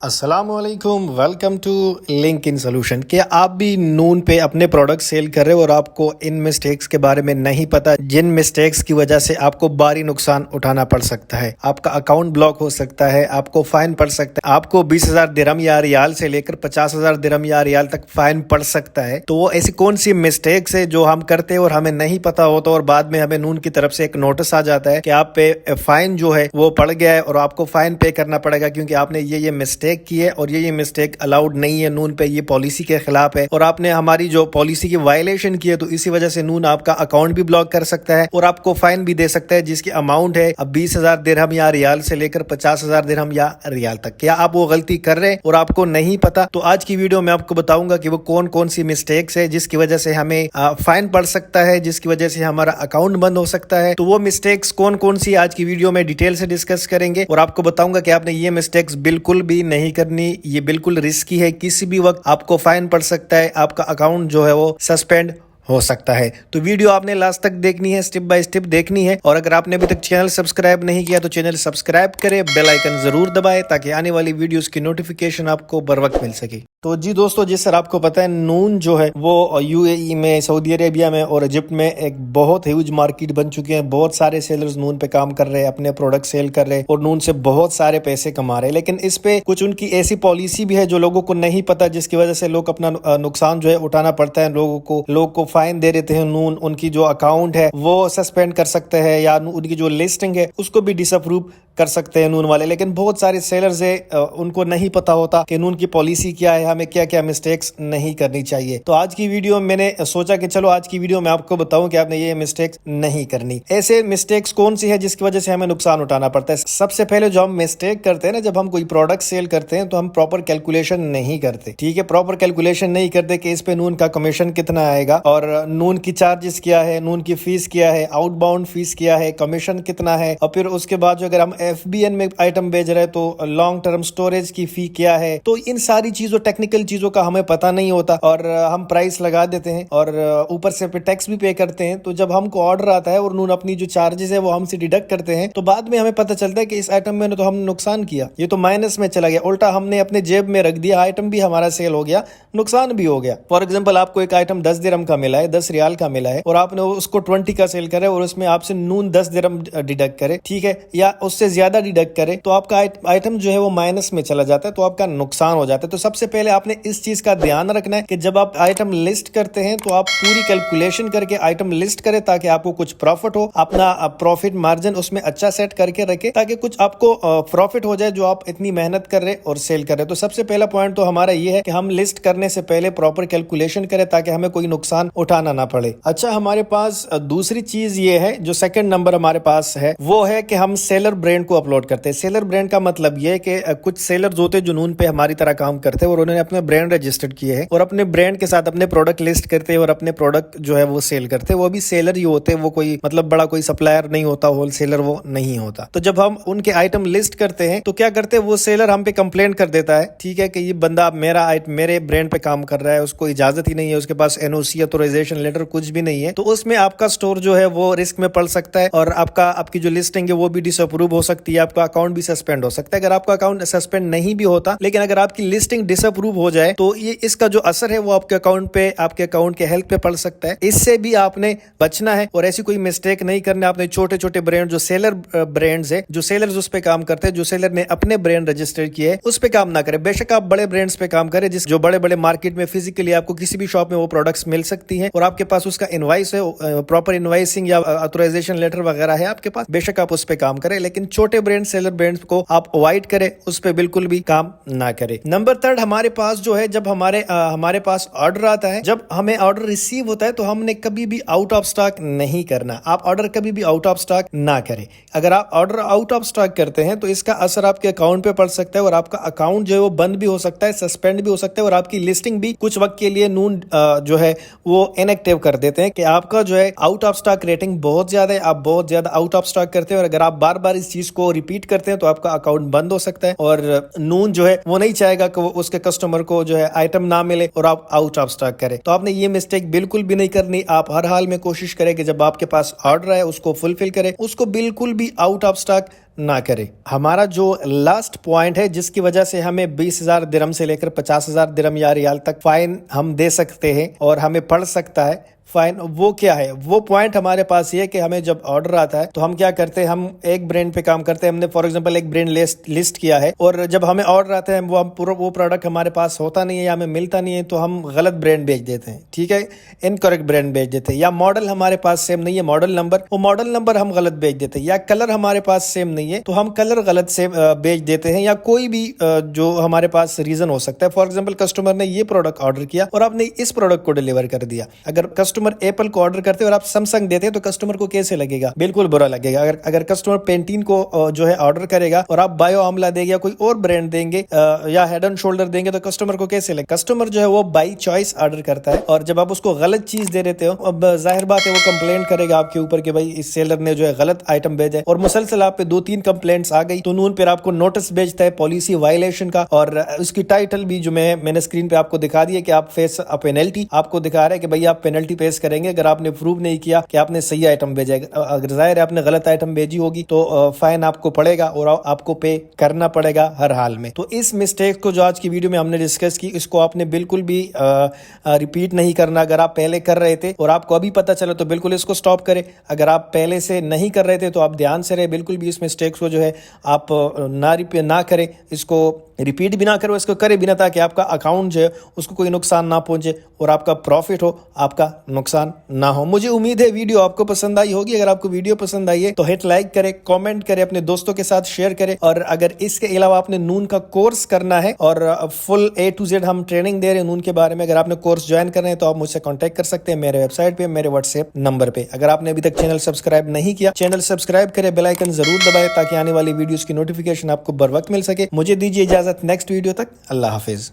अस्सलाम वालेकुम, welcome to link in solution. क्या आप भी नून पे अपने प्रोडक्ट सेल कर रहे हो और आपको इन मिस्टेक्स के बारे में नहीं पता, जिन मिस्टेक्स की वजह से आपको भारी नुकसान उठाना पड़ सकता है, आपका अकाउंट ब्लॉक हो सकता है, आपको फाइन पड़ सकता है, आपको 20,000 दिरहम या रियाल से लेकर 50,000 दिरहम या रियाल तक फाइन पड़ सकता है। तो वो ऐसी कौन सी मिस्टेक्स है जो हम करते हैं और हमें नहीं पता होता और बाद में हमें नून की तरफ से एक नोटिस आ जाता है कि आप पे फाइन जो है वो पड़ गया है और आपको फाइन पे करना पड़ेगा क्योंकि आपने ये मिस्टेक की है और ये मिस्टेक अलाउड नहीं है नून पे, ये पॉलिसी के खिलाफ है और आपने हमारी जो पॉलिसी की वायलेशन की है, तो इसी वजह से नून आपका अकाउंट भी ब्लॉक कर सकता है और आपको फाइन भी दे सकता है जिसकी अमाउंट है अब 20,000 दिरहम या रियाल से लेकर 50,000 दिरहम या रियाल तक। क्या आप वो गलती कर रहे हैं और आपको नहीं पता? तो आज की वीडियो में आपको बताऊंगा कि वो कौन कौन सी मिस्टेक्स है जिसकी वजह से हमें फाइन पड़ सकता है, जिसकी वजह से हमारा अकाउंट बंद हो सकता है। तो वो मिस्टेक्स कौन कौन सी आज की वीडियो में डिटेल से डिस्कस करेंगे और आपको बताऊंगा कि आपने ये मिस्टेक्स बिल्कुल भी नहीं करनी, ये बिल्कुल रिस्की है, किसी भी वक्त आपको फाइन पड़ सकता है, आपका अकाउंट जो है वो सस्पेंड हो सकता है। तो वीडियो आपने लास्ट तक देखनी है, स्टेप बाय स्टेप देखनी है और अगर आपने अभी तक चैनल सब्सक्राइब नहीं किया तो चैनल सब्सक्राइब करें, बेल आइकन जरूर दबाएं ताकि आने वाली वीडियोस की नोटिफिकेशन आपको बर वक्त मिल सके। तो जी दोस्तों, जिस सर आपको पता है नून जो है वो यूएई में, सऊदी अरेबिया में और इजिप्ट में एक बहुत ह्यूज मार्केट बन चुके हैं। बहुत सारे सेलर्स नून पे काम कर रहे हैं, अपने प्रोडक्ट सेल कर रहे हैं और नून से बहुत सारे पैसे कमा रहे हैं। लेकिन इस पे कुछ उनकी ऐसी पॉलिसी भी है जो लोगों को नहीं पता, जिसकी वजह से लोग अपना नुकसान जो है उठाना पड़ता है। लोग को फाइन दे देते हैं नून, उनकी जो अकाउंट है वो सस्पेंड कर सकते हैं या उनकी जो लिस्टिंग है उसको भी डिसअप्रूव कर सकते हैं नून वाले। लेकिन बहुत सारे सेलर्स है उनको नहीं पता होता कि नून की पॉलिसी क्या है, हमें क्या क्या मिस्टेक्स नहीं करनी चाहिए। तो आज की वीडियो में मैंने सोचा कि चलो आज की वीडियो में आपको बताऊं कि आपने ये मिस्टेक्स नहीं करनी। ऐसे मिस्टेक्स कौन सी है जिसकी वजह से हमें नुकसान उठाना पड़ता है? सबसे पहले जो हम मिस्टेक करते हैं ना, जब हम कोई प्रोडक्ट सेल करते हैं तो हम प्रॉपर कैलकुलेशन नहीं करते। ठीक है, प्रॉपर कैलकुलेशन नहीं करते कि इस पे नून का कमीशन कितना आएगा और नून की चार्जेस क्या है, नून की फीस क्या है, आउटबाउंड फीस क्या है, कमीशन कितना है और फिर उसके बाद जो अगर हम FBN में आइटम भेज रहे हैं तो लॉन्ग टर्म स्टोरेज की फी क्या है। तो इन सारी चीजों, टेक्निकल चीजों का हमें पता नहीं होता और हम प्राइस लगा देते हैं और ऊपर से टैक्स भी पे करते हैं। तो जब हमको ऑर्डर आता है और नून अपनी जो चार्जेस है वो हमसे डिडक्ट करते हैं तो बाद में हमें पता चलता है कि इस आइटम में तो हम नुकसान किया, ये तो माइनस में चला गया, उल्टा हमने अपने जेब में रख दिया, आइटम भी हमारा सेल हो गया, नुकसान भी हो गया। फॉर एग्जाम्पल, आपको एक आइटम 10 दिरहम का मिला है, 10 रियाल का मिला है और आपने उसको 20 का सेल करे और उसमें आपसे नून 10 दिरहम डिडक्ट करे, ठीक है, या उससे ज्यादा डिडक्ट करे, तो आपका आइटम जो है वो माइनस में चला जाता है, तो आपका नुकसान हो जाता है। तो सबसे पहले आपने इस चीज का ध्यान रखना है कि जब आप आइटम लिस्ट करते हैं तो आप पूरी कैलकुलेशन करके आइटम लिस्ट करें ताकि आपको कुछ प्रॉफिट हो, अपना प्रॉफिट मार्जिन उसमें अच्छा सेट करके रखे ताकि कुछ आपको प्रॉफिट हो जाए जो आप इतनी मेहनत कर रहे और सेल कर रहे। तो सबसे पहला पॉइंट तो हमारा ये है कि हम लिस्ट करने से पहले प्रॉपर कैलकुलेशन करें ताकि हमें कोई नुकसान उठाना ना पड़े। अच्छा, हमारे पास दूसरी चीज ये है, जो सेकंड नंबर हमारे पास है वो है कि हम सेलर ब्रांड को अपलोड करते हैं। सेलर ब्रांड का मतलब ये है कि कुछ सेलर्स होते हैं जो नून पे हमारी तरह काम करते हैं और उन्होंने अपने ब्रांड रजिस्टर्ड किए हैं और अपने ब्रांड के साथ अपने प्रोडक्ट लिस्ट करते हैं और अपने प्रोडक्ट जो है वो सेल करते हैं। वो भी सेलर ही होते हैं, वो कोई मतलब बड़ा कोई सप्लायर नहीं होता, होलसेलर वो नहीं होता। तो जब हम उनके आइटम लिस्ट करते हैं तो क्या करते हैं, वो सेलर हम पे कंप्लेंट कर देता है, ठीक है, कि ये बंदा मेरे ब्रांड पे काम कर रहा है, उसको इजाजत ही नहीं है, उसके पास NOC ऑथराइजेशन लेटर कुछ भी नहीं है। तो उसमें आपका स्टोर जो है वो रिस्क में पड़ सकता है और आपकी जो लिस्टिंग है वो भी डिसअप्रूव हो सकती है, आपका अकाउंट भी सस्पेंड हो सकता है। अगर आपका अकाउंट सस्पेंड नहीं भी होता, लेकिन अगर आपकी लिस्टिंग डिसअप्रूव हो जाए तो ये इसका जो असर है वो आपके अकाउंट पे, आपके अकाउंट के हेल्थ पे पड़ सकता है। इससे भी आपने बचना है और ऐसी कोई मिस्टेक नहीं करना। आपने छोटे छोटे ब्रांड, जो सेलर ब्रांड्स है, जो सेलर्स उस पे काम करते हैं, जो सेलर ने अपने ब्रांड रजिस्टर किए, उस पे काम ना करें। बेशक आप बड़े ब्रांड्स पे काम करें, जो बड़े बड़े मार्केट में फिजिकली आपको किसी भी शॉप में वो प्रोडक्ट्स मिल सकती है और आपके पास उसका इनवाइस है, प्रॉपर इनवाइसिंग या ऑथराइजेशन लेटर वगैरह है आपके पास, बेशक आप उस पे काम करें। लेकिन छोटे ब्रांड, सेलर ब्रांड्स को आप अवॉइड करें, उस पे बिल्कुल भी काम ना करें। नंबर 3 हमारे पास जो है, जब हमारे पास ऑर्डर आता है, जब हमें ऑर्डर रिसीव होता है तो हमने कभी भी आउट ऑफ स्टॉक नहीं करना। आप ऑर्डर कभी भी आउट ऑफ स्टॉक ना करें। अगर आप ऑर्डर आउट ऑफ स्टॉक करते हैं तो इसका असर आपके अकाउंट पे पड़ सकता है और आपका अकाउंट जो है वो बंद भी हो सकता है, सस्पेंड भी हो सकता है और आपकी लिस्टिंग भी कुछ वक्त के लिए नून जो है वो इनएक्टिव कर देते हैं कि आपका जो है आउट ऑफ स्टॉक रेटिंग बहुत ज्यादा है, आप बहुत ज्यादा आउट ऑफ स्टॉक करते हैं। और अगर आप बार बार इस चीज کو ریپیٹ کرتے ہیں تو آپ کا اکاؤنٹ بند ہو سکتا ہے, اور نون جو ہے وہ نہیں چاہے گا کہ وہ اس کے کسٹمر کو جو ہے آئٹم نہ ملے اور آپ آؤٹ آف اسٹاک کریں. تو آپ نے یہ مسٹیک بالکل بھی نہیں کرنی. آپ ہر حال میں کوشش کریں کہ جب آپ کے پاس آرڈر ہے اس کو فلفل کریں, اس کو بالکل بھی آؤٹ آف اسٹاک نہ کرے. ہمارا جو لاسٹ پوائنٹ ہے جس کی وجہ سے ہمیں 20,000 درہم سے لے کر 50,000 درہم یا ریال تک فائن ہم دے سکتے ہیں اور ہمیں پڑ سکتا ہے فائن, وہ کیا ہے؟ وہ پوائنٹ ہمارے پاس یہ کہ ہمیں جب آرڈر آتا ہے تو ہم کیا کرتے ہیں, ہم ایک برانڈ پہ کام کرتے ہیں. ہم نے فار ایگزامپل ایک برانڈ لسٹ کیا ہے اور جب ہمیں آرڈر آتا ہے وہ پروڈکٹ ہمارے پاس ہوتا نہیں ہے یا ہمیں ملتا نہیں ہے تو ہم غلط برانڈ بیچ دیتے ہیں. ٹھیک ہے, انکریکٹ برانڈ بیچ دیتے ہیں, یا ماڈل ہمارے پاس سیم نہیں ہے ماڈل نمبر, وہ ماڈل نمبر ہم غلط بیچ دیتے ہیں, یا کلر ہمارے پاس سیم نہیں ہے تو ہم کلر غلط سے بیچ دیتے ہیں, یا کوئی بھی جو ہمارے پاس ریزن ہو سکتا ہے. فار ایگزامپل کسٹمر نے یہ پروڈکٹ آرڈر کیا اور آپ نے اس پروڈکٹ کو ڈیلیور کر دیا. اگر کسٹمر ایپل کو آرڈر کرتے اور آپ سمسنگ دیتے ہیں تو کسٹمر کو کیسے لگے گا؟ بالکل برا لگے گا. اگر کسٹمر پینٹین کو جو ہے آرڈر کرے گا اور آپ بایو آملہ دیں گے یا کوئی اور برانڈ دیں گے یا ہیڈ اینڈ شولڈر دیں گے تو کسٹمر کو کیسے لگے؟ کسٹمر جو ہے وہ بائی چوائس آرڈر کرتا ہے, اور جب آپ اس کو غلط چیز دے دیتے ہو اب ظاہر بات ہے وہ کمپلین کرے گا آپ کے اوپر کہ بھائی اس سیلر نے جو ہے غلط آئٹم بھیجا ہے, اور مسلسل آپ پہ 2-3 کمپلینٹس آ گئی تو نون پھر آپ کو نوٹس بھیجتا ہے پالیسی وائلیشن کا, اور اس کی ٹائٹل بھی جو میں نے اسکرین پہ آپ کو دکھا دیا کہ آپ فیس پینلٹی, آپ کو دکھا رہا ہے کہ بھائی آپ پینلٹی فیس کریں گے اگر آپ نے پروو نہیں کیا کہ آپ نے صحیح آئٹم بھیجا ہے. اگر ظاہر ہے آپ نے غلط آئٹم بھیجی ہوگی تو فائن آپ کو پڑے گا اور آپ کو پے کرنا پڑے گا ہر حال میں. تو اس مسٹیک کو جو آج کی ویڈیو میں ہم نے ڈسکس کی اس کو آپ نے بالکل بھی ریپیٹ نہیں کرنا. اگر آپ پہلے کر رہے تھے اور آپ کو ابھی پتہ چلا تو بالکل اس کو سٹاپ کریں. اگر آپ پہلے سے نہیں کر رہے تھے تو آپ دھیان سے رہے, بالکل بھی اس مسٹیکس کو جو ہے آپ نہ کریں, اس کو ریپیٹ بھی نہ کرو, اس کو کرے بھی نہ, تاکہ آپ کا اکاؤنٹ جو ہے اس کو کوئی نقصان نہ پہنچے اور آپ کا پروفٹ ہو, آپ کا نقصان نہ ہو. مجھے امید ہے ویڈیو آپ کو پسند آئی ہوگی. اگر آپ کو ویڈیو پسند آئی ہے تو ہٹ لائک کریں, کامنٹ کریں, اپنے دوستوں کے ساتھ شیئر کریں, اور اگر اس کے علاوہ آپ نے نون کا کورس کرنا ہے اور فل A to Z ہم ٹریننگ دے رہے ہیں نون کے بارے میں, اگر آپ نے کورس جوائن کرنا ہے تو آپ مجھ سے کانٹیکٹ کر سکتے ہیں میرے ویب سائٹ پہ, میرے واٹس ایپ نمبر پہ. اگر آپ نے ابھی تک چینل سبسکرائب نہیں کیا, چینل سبسکرائب کریں, بیل آئیکن ضرور دبائیں تاکہ آنے والی ویڈیوز کی نوٹیفیکیشن آپ کو بر وقت مل سکے. مجھے دیجیے اجازت, نیکسٹ ویڈیو تک اللہ حافظ.